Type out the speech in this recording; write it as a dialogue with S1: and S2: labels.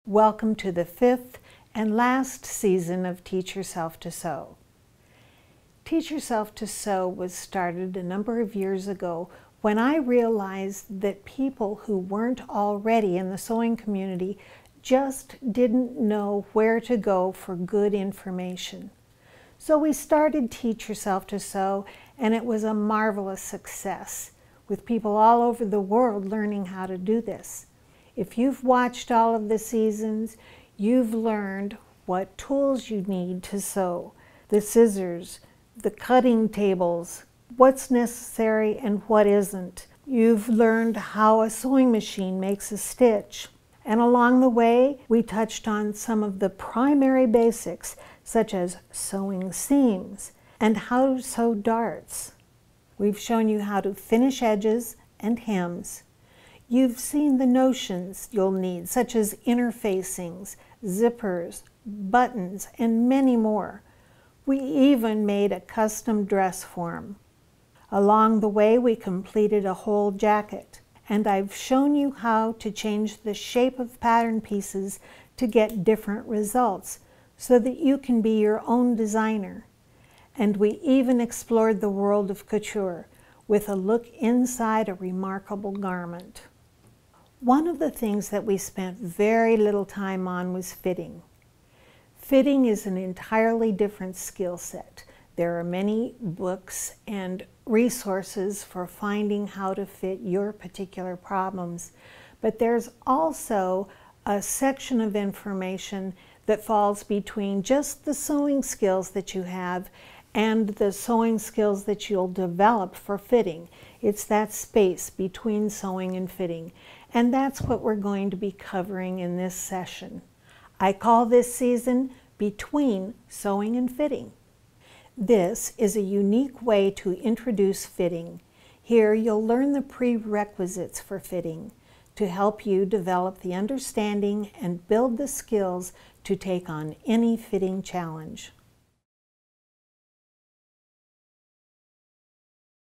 S1: Welcome to the 5th and last season of Teach Yourself to Sew. Teach Yourself to Sew was started a number of years ago when I realized that people who weren't already in the sewing community just didn't know where to go for good information. So we started Teach Yourself to Sew, and it was a marvelous success, with people all over the world learning how to do this. If you've watched all of the seasons, you've learned what tools you need to sew, the scissors, the cutting tables, what's necessary and what isn't. You've learned how a sewing machine makes a stitch. And along the way, we touched on some of the primary basics, such as sewing seams and how to sew darts. We've shown you how to finish edges and hems. You've seen the notions you'll need, such as interfacings, zippers, buttons, and many more. We even made a custom dress form. Along the way, we completed a whole jacket, and I've shown you how to change the shape of pattern pieces to get different results so that you can be your own designer. And we even explored the world of couture with a look inside a remarkable garment. One of the things that we spent very little time on was fitting. Fitting is an entirely different skill set. There are many books and resources for finding how to fit your particular problems, but there's also a section of information that falls between just the sewing skills that you have and the sewing skills that you'll develop for fitting. It's that space between sewing and fitting. And that's what we're going to be covering in this session. I call this season Between Sewing and Fitting. This is a unique way to introduce fitting. Here you'll learn the prerequisites for fitting to help you develop the understanding and build the skills to take on any fitting challenge.